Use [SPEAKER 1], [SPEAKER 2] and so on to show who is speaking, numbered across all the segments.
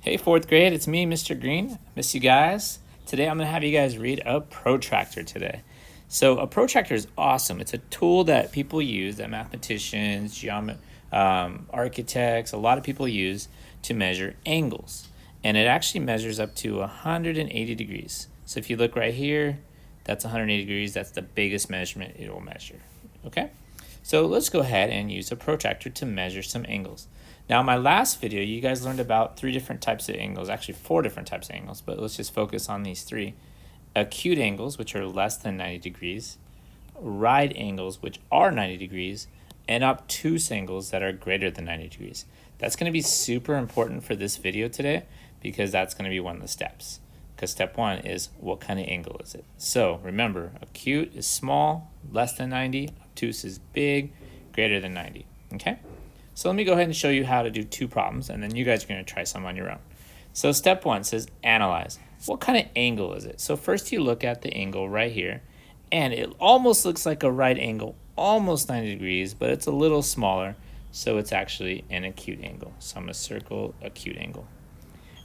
[SPEAKER 1] Hey, fourth grade, it's me, Mr. Green. Miss you guys. Today I'm going to have you guys read a protractor today. So a protractor is awesome. It's a tool that people use, that mathematicians, architects, a lot of people use to measure angles. And it actually measures up to 180 degrees. So if you look right here, that's 180 degrees. That's the biggest measurement it will measure. Okay? So let's go ahead and use a protractor to measure some angles. Now, in my last video, you guys learned about 3 different types of angles, actually 4 different types of angles, but let's just focus on these 3. Acute angles, which are less than 90 degrees, right angles, which are 90 degrees, and obtuse angles that are greater than 90 degrees. That's going to be super important for this video today because that's going to be one of the steps. Because step 1 is what kind of angle is it? So remember, acute is small, less than 90, obtuse is big, greater than 90, okay? So let me go ahead and show you how to do 2 problems, and then you guys are going to try some on your own. So step 1 says analyze. What kind of angle is it? So first you look at the angle right here, and it almost looks like a right angle, almost 90 degrees, but it's a little smaller, so it's actually an acute angle. So I'm going to circle acute angle.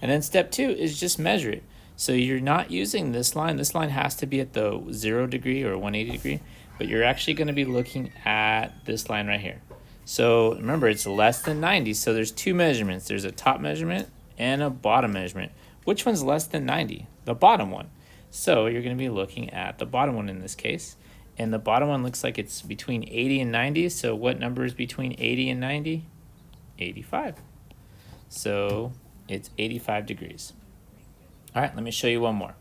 [SPEAKER 1] And then step 2 is just measure it. So you're not using this line. This line has to be at the 0 degree or 180 degree, but you're actually going to be looking at this line right here. So remember, it's less than 90, so there's 2 measurements. There's a top measurement and a bottom measurement. Which one's less than 90? The bottom one. So you're going to be looking at the bottom one in this case. And the bottom one looks like it's between 80 and 90. So what number is between 80 and 90? 85. So it's 85 degrees. All right, let me show you one more.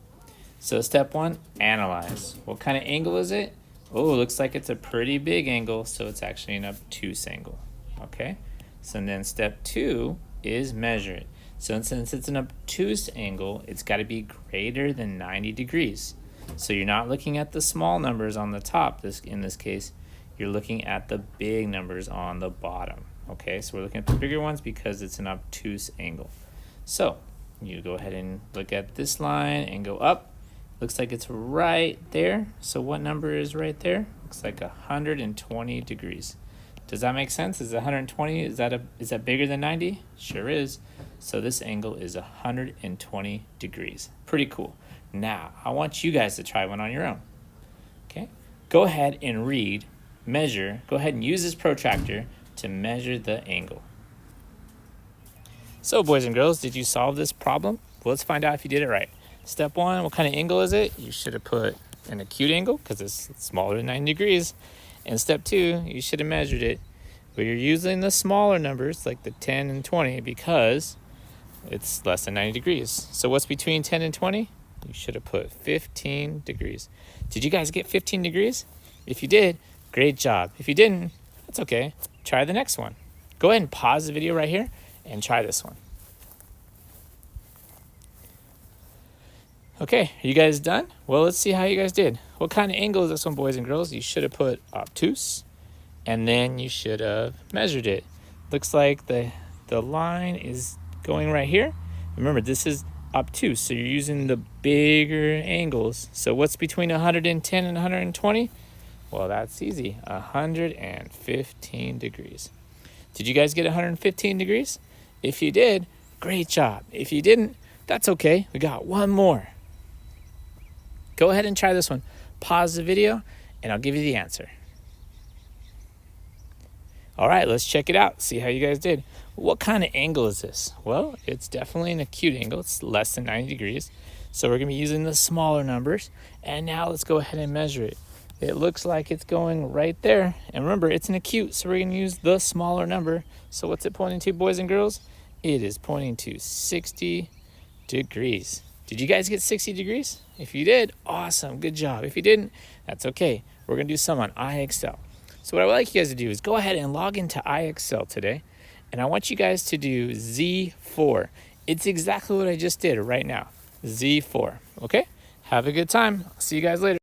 [SPEAKER 1] So step 1, analyze. What kind of angle is it? Oh, it looks like it's a pretty big angle, so it's actually an obtuse angle, okay? So then step 2 is measure it. So since it's an obtuse angle, it's got to be greater than 90 degrees. So you're not looking at the small numbers on the top. In this case, you're looking at the big numbers on the bottom, okay? So we're looking at the bigger ones because it's an obtuse angle. So you go ahead and look at this line and go up. Looks like it's right there. So what number is right there? Looks like 120 degrees. Does that make sense? Is 120, is that bigger than 90? Sure is. So this angle is 120 degrees. Pretty cool. Now, I want you guys to try one on your own. Okay? Go ahead and read, measure, go ahead and use this protractor to measure the angle. So boys and girls, did you solve this problem? Well, let's find out if you did it right. Step 1, what kind of angle is it? You should have put an acute angle because it's smaller than 90 degrees. And step 2, you should have measured it. But you're using the smaller numbers like the 10 and 20 because it's less than 90 degrees. So what's between 10 and 20? You should have put 15 degrees. Did you guys get 15 degrees? If you did, great job. If you didn't, that's okay. Try the next one. Go ahead and pause the video right here and try this one. Okay, are you guys done? Well, let's see how you guys did. What kind of angle is this one, boys and girls? You should have put obtuse, and then you should have measured it. Looks like the line is going right here. Remember, this is obtuse, so you're using the bigger angles. So what's between 110 and 120? Well, that's easy, 115 degrees. Did you guys get 115 degrees? If you did, great job. If you didn't, that's okay. We got one more. Go ahead and try this one. Pause the video, and I'll give you the answer. All right, let's check it out. See how you guys did. What kind of angle is this? Well, it's definitely an acute angle. It's less than 90 degrees. So we're going to be using the smaller numbers. And now let's go ahead and measure it. It looks like it's going right there. And remember, it's an acute, so we're going to use the smaller number. So what's it pointing to, boys and girls? It is pointing to 60 degrees. Did you guys get 60 degrees? If you did, awesome, good job. If you didn't, that's okay. We're gonna do some on iExcel. So what I would like you guys to do is go ahead and log into iExcel today, and I want you guys to do Z4. It's exactly what I just did right now, Z4, okay? Have a good time. I'll see you guys later.